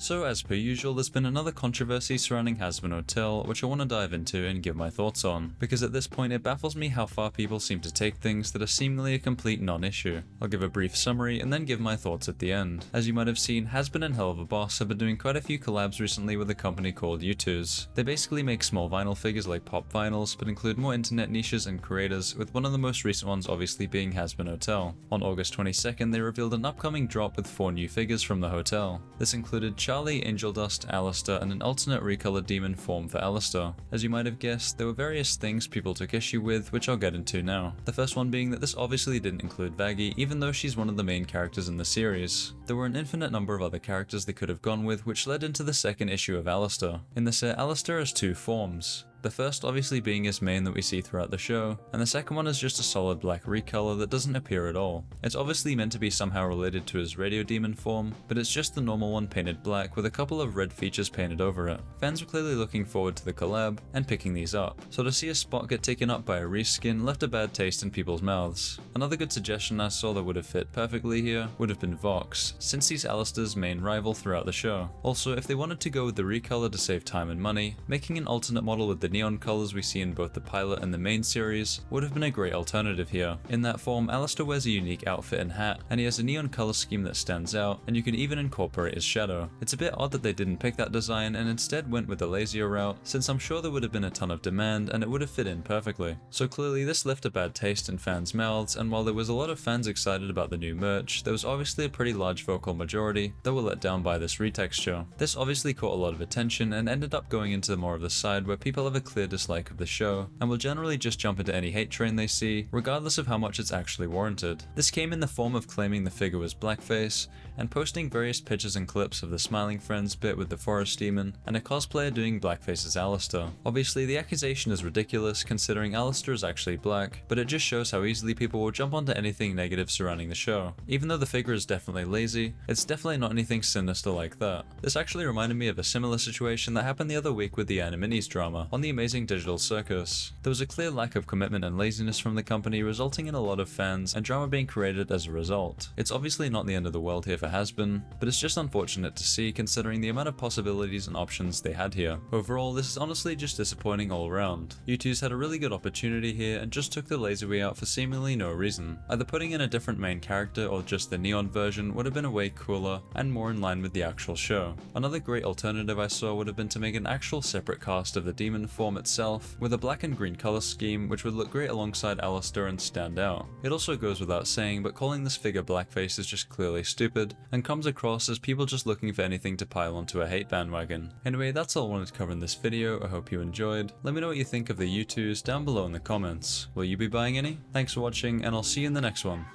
So as per usual, there's been another controversy surrounding Hazbin Hotel, which I want to dive into and give my thoughts on, because at this point it baffles me how far people seem to take things that are seemingly a complete non-issue. I'll give a brief summary and then give my thoughts at the end. As you might have seen, Hazbin and helluva Boss have been doing quite a few collabs recently with a company called Youtooz. They basically make small vinyl figures like pop vinyls, but include more internet niches and creators, with one of the most recent ones obviously being Hazbin Hotel. On August 22nd, they revealed an upcoming drop with 4 new figures from the hotel. This included Charlie, Angel Dust, Alastor, and an alternate recolor demon form for Alastor. As you might have guessed, there were various things people took issue with, which I'll get into now. The first one being that this obviously didn't include Vaggie, even though she's one of the main characters in the series. There were an infinite number of other characters they could have gone with, which led into the second issue of Alastor. In the set, Alastor has 2 forms. The first obviously being his main that we see throughout the show, and the second one is just a solid black recolor that doesn't appear at all. It's obviously meant to be somehow related to his radio demon form, but it's just the normal one painted black with a couple of red features painted over it. Fans were clearly looking forward to the collab and picking these up, so to see a spot get taken up by a reskin left a bad taste in people's mouths. Another good suggestion I saw that would have fit perfectly here would have been Vox, since he's Alastor's main rival throughout the show. Also, if they wanted to go with the recolor to save time and money, making an alternate model with the neon colors we see in both the pilot and the main series would have been a great alternative here. In that form, Alastor wears a unique outfit and hat, and he has a neon color scheme that stands out, and you can even incorporate his shadow. It's a bit odd that they didn't pick that design and instead went with the lazier route, since I'm sure there would have been a ton of demand and it would have fit in perfectly. So clearly this left a bad taste in fans' mouths, and while there was a lot of fans excited about the new merch, there was obviously a pretty large vocal majority that were let down by this retexture. This obviously caught a lot of attention and ended up going into more of the side where people have a clear dislike of the show and will generally just jump into any hate train they see, regardless of how much it's actually warranted. This came in the form of claiming the figure was blackface and posting various pictures and clips of the Smiling Friends bit with the Forest Demon and a cosplayer doing blackface as Alastor. Obviously the accusation is ridiculous considering Alastor is actually black, but it just shows how easily people will jump onto anything negative surrounding the show. Even though the figure is definitely lazy, it's definitely not anything sinister like that. This actually reminded me of a similar situation that happened the other week with the Animini's drama on the Amazing Digital Circus. There was a clear lack of commitment and laziness from the company, resulting in a lot of fans and drama being created as a result. It's obviously not the end of the world here for Hazbin, but it's just unfortunate to see considering the amount of possibilities and options they had here. Overall, this is honestly just disappointing all around. Youtooz had a really good opportunity here and just took the lazy way out for seemingly no reason. Either putting in a different main character or just the neon version would have been a way cooler and more in line with the actual show. Another great alternative I saw would have been to make an actual separate cast of the demon form itself with a black and green color scheme, which would look great alongside Alastor and stand out. It also goes without saying, but calling this figure blackface is just clearly stupid and comes across as people just looking for anything to pile onto a hate bandwagon. Anyway, that's all I wanted to cover in this video. I hope you enjoyed. Let me know what you think of the Youtooz down below in the comments. Will you be buying any? Thanks for watching, and I'll see you in the next one.